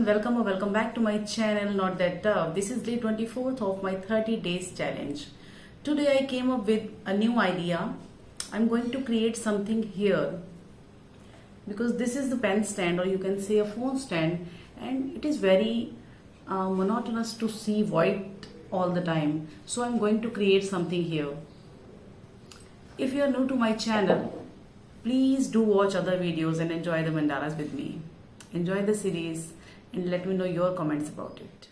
everyone, welcome or welcome back to my channel Not That Tough. This is day 24th of my 30 days challenge. Today I came up with a new idea. I'm going to create something here because this is the pen stand, or you can say a phone stand, and it is very monotonous to see white all the time. So I'm going to create something here. If you are new to my channel, please do watch other videos and enjoy the mandalas with me. Enjoy the series and let me know your comments about it.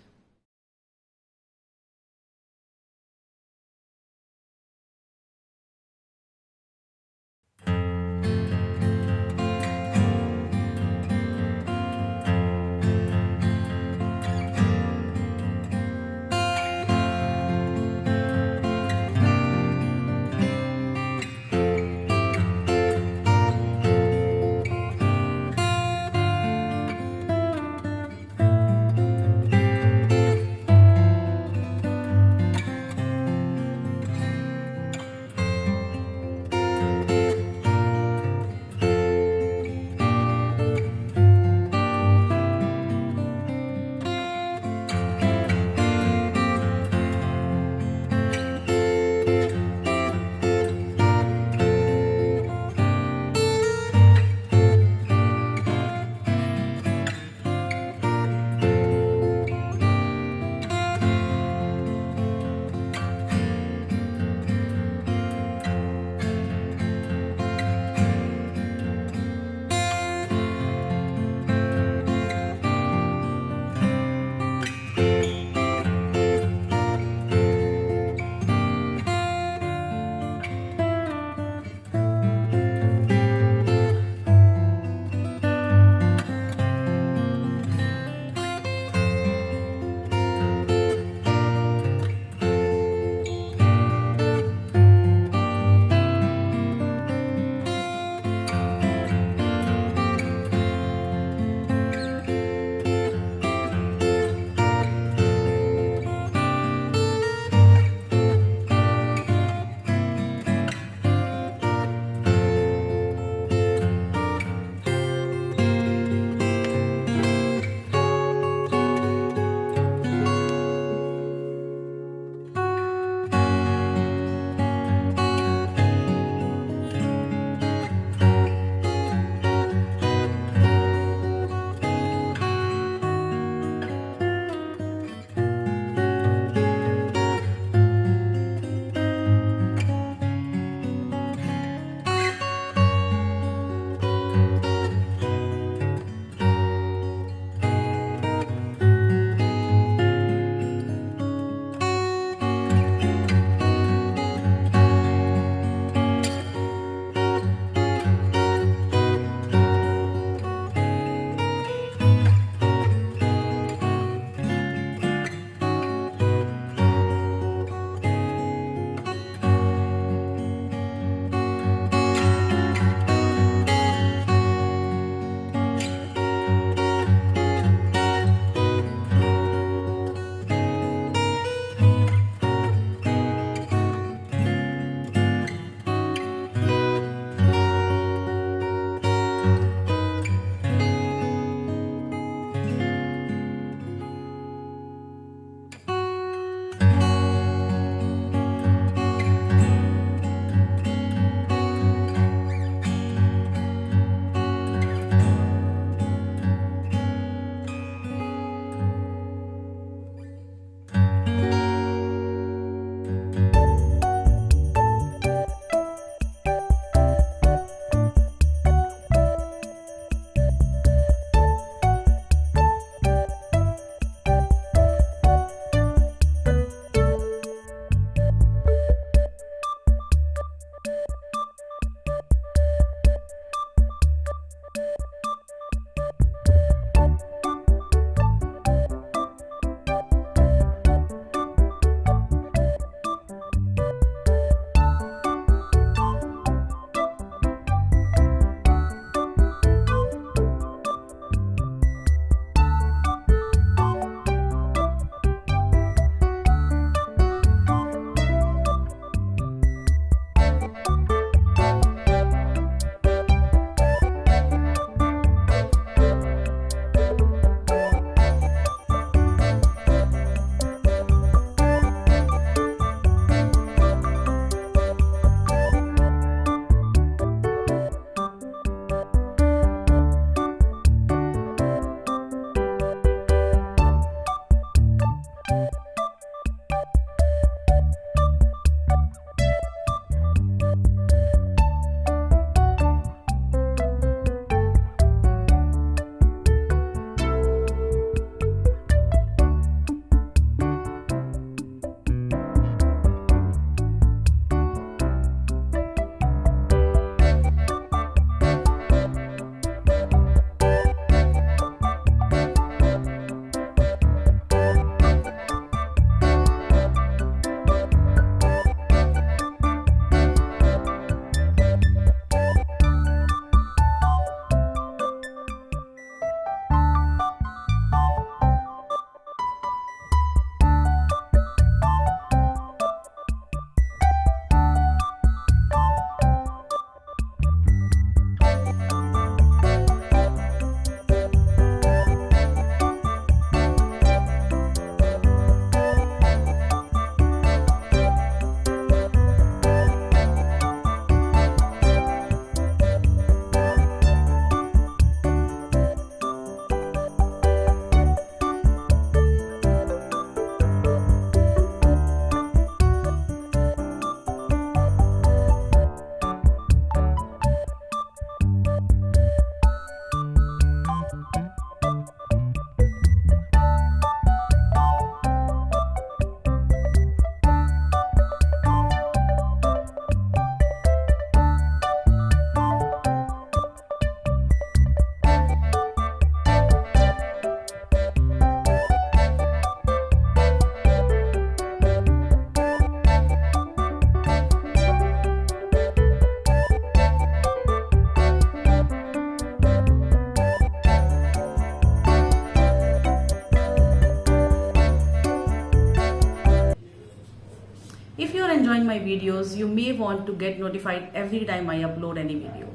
enjoying my videos, you may want to get notified every time I upload any video.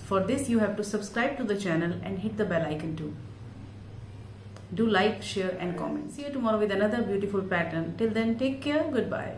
For this, you have to subscribe to the channel and hit the bell icon too. Do like, share and comment. See you tomorrow with another beautiful pattern. Till then, take care. Goodbye.